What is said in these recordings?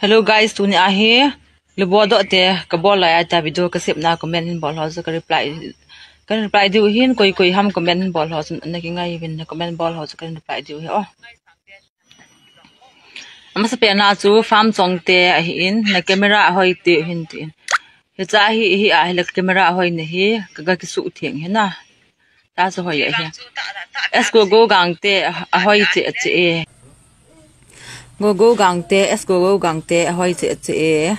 Hello guys, tuni ahi lubodoh te kabollaija ta video kasip na comment in bolho zo ka reply diu hin koi ham comment in bolho zo na ki ngai bin na comment bolho zo kan reply diu he oh amasa pe na chu farm chong te ahi in na camera hoi te hin ti he cha hi a hi la camera hoi ne hi ka ki su thieng he na ta zo hoi he esko go gang te a hoi che che go gang te esko go gang te a hoi che che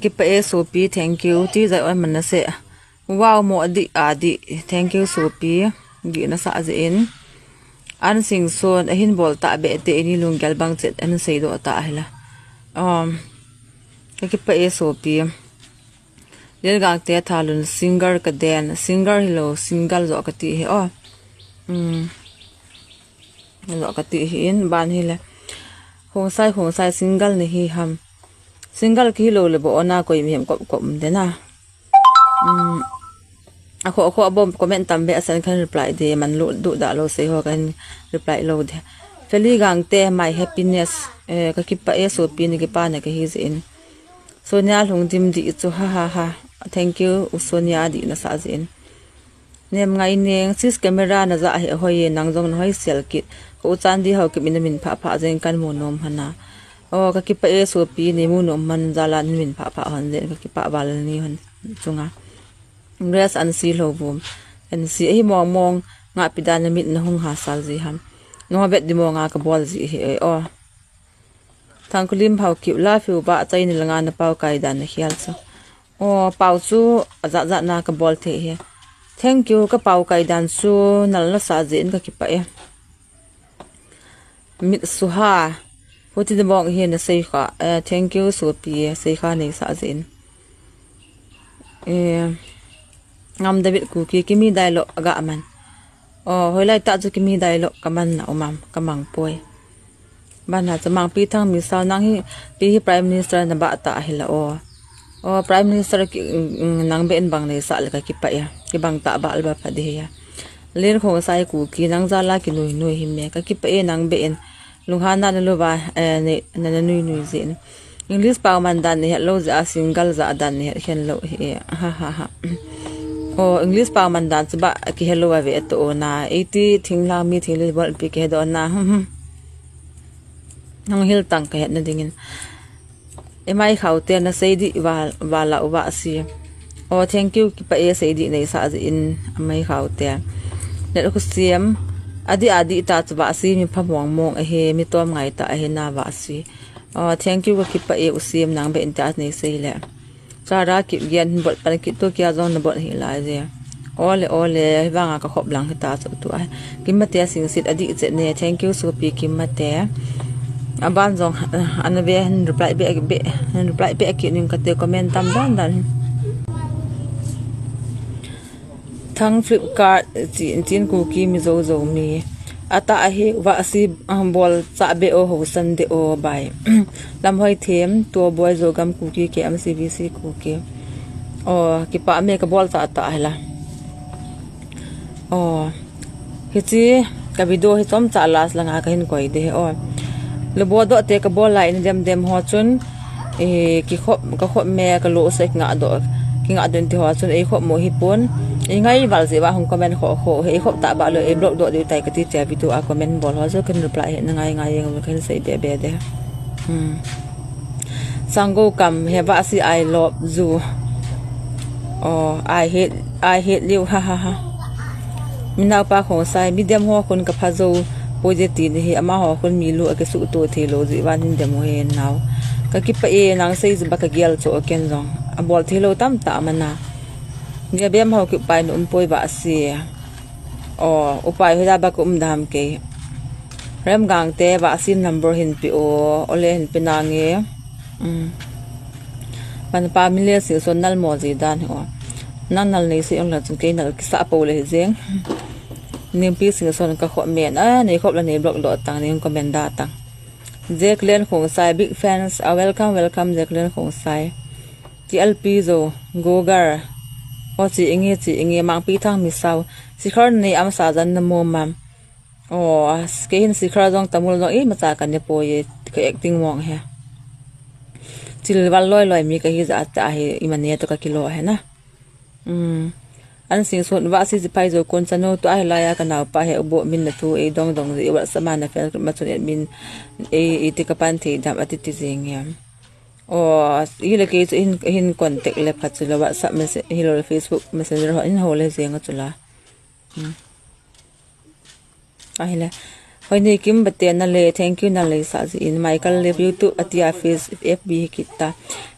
ki pa e sopi thank you ti zai oi man na se wow mo adi thank you sopi gi na sa ze in an sing son a hin bol ta be te ni lung gal bang chet an sei do ta hila ki pa e sopi del gang te thalun singer ka den singer hello single zo ka ti he zo ka ti hin ban hila hong sai single ni hi ham single ki lo le bo na koi mi hem kop de na ako bom comment tambe asan kan reply de man lo du da lo se ho kan reply lo de feli gang te my happiness ka ki pa e so pi ni ki pa na ka hi in sonia lung dim di chu ha thank you usonia di na sa zin nem ngai neng sis camera na za he hoye nang jong na hoi sel kit ko chan di ho ki min pha jen kan mo nom hana ka ki pa e so pi ni mu nom man zala min pha hon jen ka ki pa bal ni hon chunga res an si lo bum an si hi mong nga pidan na mit na hung ha sal ji ham no bet di mo nga ka bol ji he thang kulim phau ki la fiu ba chai ni langa na pau kai dan na hial so pau chu za na ka bol the he thank you ka pau kai dan su nal na sa jin ka ki pa e mit su ha hoti de mong he na sei kha thank you so pi sei kha nei sa jin ngam david ku ki mi dai lo aga man hoi lai ta chu ki mi dai lo kaman na umam kamang poi ban ha chamang pi thang mi sa nang hi pi hi prime minister na ba ta hila prime minister ki nang ben bang nei sa ka ki pa ya ki bang ta ba al ba pha de ya len kho sai ku ki nang za la ki nui hi me ka ki pa e nang ben lung ha na lo ba ne na nui zin english pa man dan ne lo za single za dan ne hen lo he ha english pa man dan ba ki hello wa ve to na 80 thingla mi thili bol pi ke do na nang hil tang ka na dingin emai khaute na sei di wala wa si thank you ki pa e sei di nei sa in amai khaute ne ko siam adi ta ba si mi phamong mong he mi tom ngai ta he na wa si thank you ki pa e usiam nang be in ta nei sei le chara ki gen bol pan ki to kya zon na bol hi la je ole wanga ka khop lang ta so tu ai kimate sing sit adi che ne thank you so pi kimate aban zong anabe reply be ki ning ka te comment tam dan thang flipkart chin ku ki mi zo mi ata hi wa si bol cha be ho san de bai lam hoi them to boy zo gam ku ki ke mcbc ku ki ki pa me ka bol cha ta hela hi chi ka video hi chom cha las langa ka hin koi de lubodoh te ka bol lai dem ho chun ki khop me ka lo se nga do ki nga den ti ho chun khop mo hi pon ngai wal je wa hong comment kho he khop ta ba lo blog do de tai ka ti che video a comment bol ho so kan reply he ngai yang kan sei be de sango kam he ba si I love you I hate you ha mina pa khong sai medium ho kun ka pha zo positive he ama ho kun mi lu ke su to the lo ji wan dem ho he naw ka ki pa e nang sei ba ka gel cho ken jong a bol the lo tam ta mana nge bem ho ki pai no poi ba si upai hoda ba kum dam ke rem gang te ba sim number hin pi ole hin pinange pan pa mile si sonal mo ji dan nanal nei si on la chung ke nal ki sa po le jeng nim pi sing son ka kho men nei khop la nei blog do tang nei comment da tang jeklen khong sai big fans welcome jeklen khong sai tlp zo gogar chi inge mang pi thang mi saw sikhar nei am sa jan na mo mam ke hin sikhar jong tamul jong ma cha kan ne po ye ka acting mong he tilwal loi mi ka hi za ta hi imane to ka kilo he na an sing son wa si pai zo kon chano to ai la ya ka na pa he bo min na tu e dong dong zi wa samana fel ma chun min e ti ka pan thi dam ati ti jing ya o ile ke in contact le phat chu wa sa message hilo Facebook messenger ho in ho le jeng chula ahila hoi nei kim bate na le thank you na le sa ji in Michael le YouTube atia face FB kita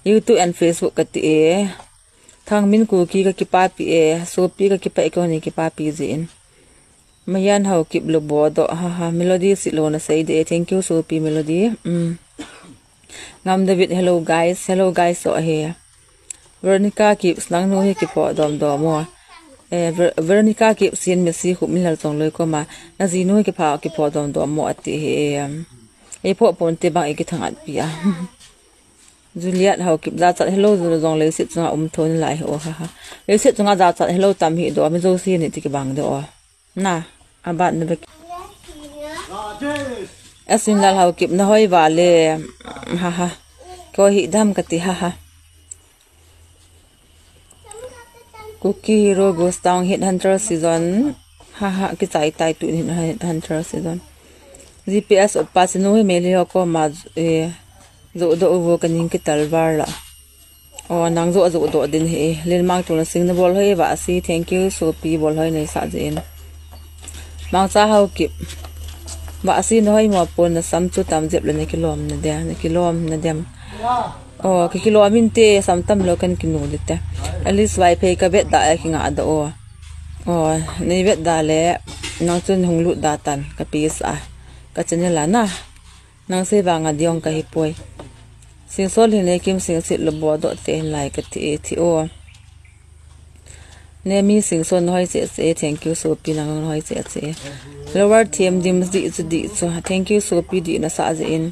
YouTube and Facebook kati e thang min ku ki ka ki pa pi e so pi ka ki pa ko ni ki pa pi ji in mayan hau kip lubodoh ha melody si lo na say de thank you so pi melody ngam David hello guys so here Veronica keeps nang no he ki po dom mo Veronica keeps sin messi khu min hal chong loi ko ma na ji no ki pha ki po dom mo ati he e po pon te bang e ki thangat pia Juliet hau kip da chat hello zo jong le sit chunga thon lai ho ha le sit chunga da chat hello tam hi do mi zo si ni ti ki bang do na abat ne be asin lal hau kip na hoi wa le ha ko hi dam kati ha Cookie Hero goes down hit hunter season ha ki chai tai tu hit hunter season GPS op pasino he meli ko ma zo do wo kaning ki talwar la o nang zo do din he len mang tu na sing na bol he wa si thank you so pi bol hoi nei sa jin mang cha hau kip wa si no hoi mo pon na sam chu tam jep le ne kilom na dem o ki kilomin te sam tam lo kan kinu dite at least wai phe ka bet da ki nga da o nei bet da le nang chun hung lu da tan ka pis a ka chen la na nang se ba nga diong ka hi poi sing sol hi ne kim sing sit lubodoh te lai ka ti o ne mi sing son hoi se thank you so pi nang hoi se lower team dim di so thank you so pi di na sa in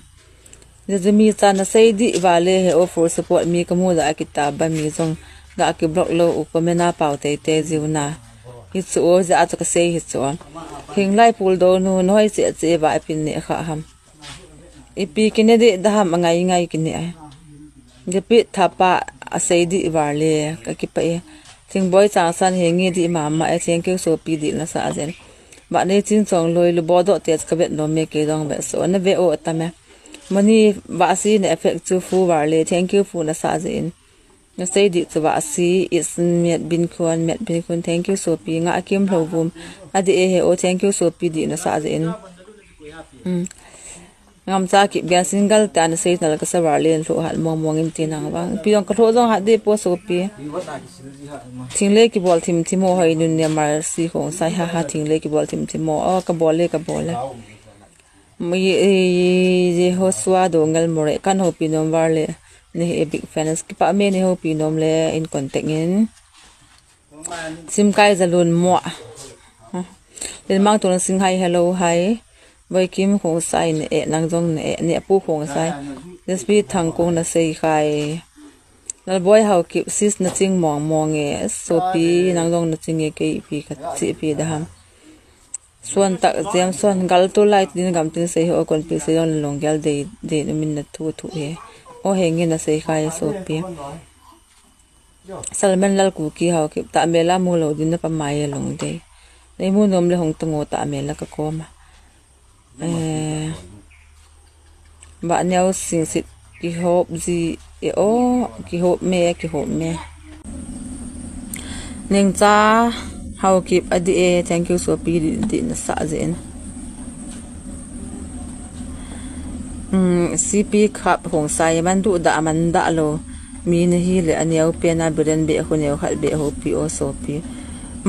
the mi cha na sei di wale he offer support mi kamu da kitab ba mi jong ga ki blog lo upamena pau te jiuna hi chu o za cha kasei hi chu hing lai pul do nu noi che ba pin ne kha ham ipi kine de da ham ngai kine ai de pi thapa asei di wale ka ki pa e thing boy cha san he ngi di mama e thank you so pi di na sa zen ba ne chin chong loi lubodoh te ka bet no me ke dong be so na ve o ta me mani ba si ne effect chu fu wale thank you fu na sa zen na say di chu ba si is met bin kun thank you so pi nga kim hlovum adi e he o thank you so pi di na sa zen ngam cha ki bia single ta na sei nal ka sa wale lo hal mong im tin ang bang pi dong ka tho jong ha de po so pi thingle ki bol thim mo hoi nun ne mar si khong sai ha thingle ki bol thim mo o ka bole mi je ho swa do ngal more kan ho pi nom warle ne e big fans ki pa me ne ho pi nom le in contact in sim kai zalun mo le mang to sing hai hello hai voi kim khong sai ne e nang jong ne pu khong sai this be thang kong na sei khai lal boy how keep sis na ching mong e so pi nang jong na ching e ke pi ka chi pi da ham suan tak jam suan gal to light din gam tin sei ho kon pi sei on long gal de min na thu he o hengin na sei khai so pi salman lal ku ki how keep ta mela mu lo din na pa mai long de nei mu nom le hong tungo ta mela ka koma ba neo sing sit ki hop ji e o ki hop me ning cha how keep adi e thank you so pi di na sa zen cp khap hong sai man du da man da lo mi ne hi le aneu pe na biren be ho ne khal be ho pi o so pi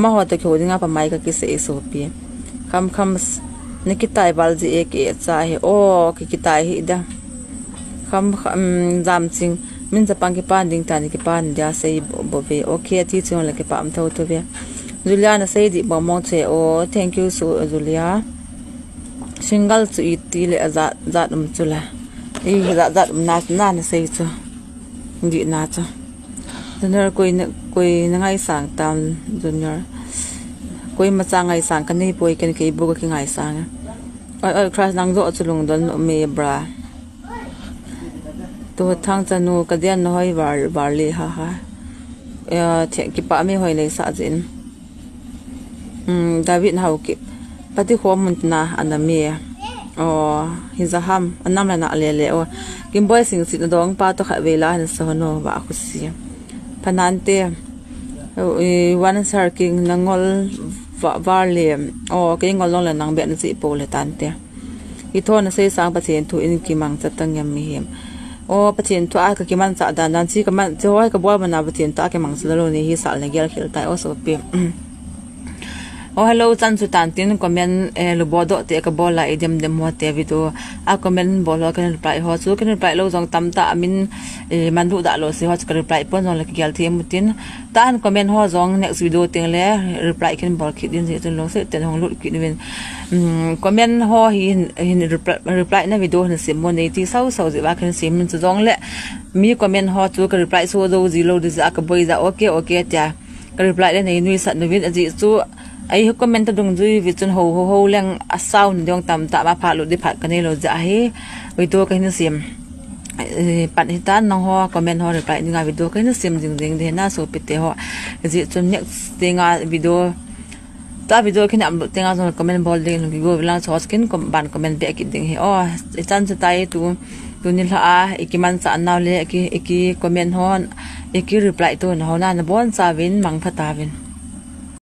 ma ho ta ko dinga pa mai ka ki se so pi kham nikitai balji ek e cha he o kitai hi da kham jam ching min japang ki pan ding ta ni ki pan dia sei bo ve okay ti chung le ki pam tho to ve Julia na sei di bo mong che o thank you so Julia single chu iti le azat chula e zat na sei chu di na cha junior koi na ngai sang tam junior koi ma cha ngai sang kan nei poi kan ke bu ka ngai sang oi crash nang zo chulung don me bra tu thang chanu kadian noi var li ha thiện ki pa mi hoi nei sa jin David hau ki pati khom mun na anami hizaham anam la na le o kim boy sing sit dong pa to kha vela na so no wa khusi panante wan sar king nangol var le ke ngol long la nang be na si po le tante I thon na sei sang patien thu in ki mang chatang yam mi hem patien thu a ka ki man cha dan dan chi ka man choi ka bol mana patien ta ke mang salo ni hi sal na gel khil tai o so pe hello chan su tan tin comment lubodoh te ka bola idem dem mo te video a comment bolho kan reply ho chu kan reply lo jong tam ta amin mandu da lo si ho ka reply pon jong la gel the mutin ta an comment ho jong next video ting le reply kan bol khit din je tu lo se ten hong lut ki ni comment ho hin reply na video na sim mo nei ti sau je ba kan sim min chu jong le mi comment ho chu ka reply so do zero dis a ka boi da okay ta ka reply le nei nui sat no vin aji chu ai comment dung jui vi chun ho leng a sound dong tam ta ma pha lu di phat kani lo ja hi video kan sim pat hitan nong ho comment ho reply ni nga video kan sim jing de na so pite ho ji chun next tinga video ta video kin am tinga so comment bol ding gi go lang so skin kom ban comment be ki ding he chan cha tai tu ni la a ikiman sa naw le ki comment hon reply to na ho na bon sa win mang phata win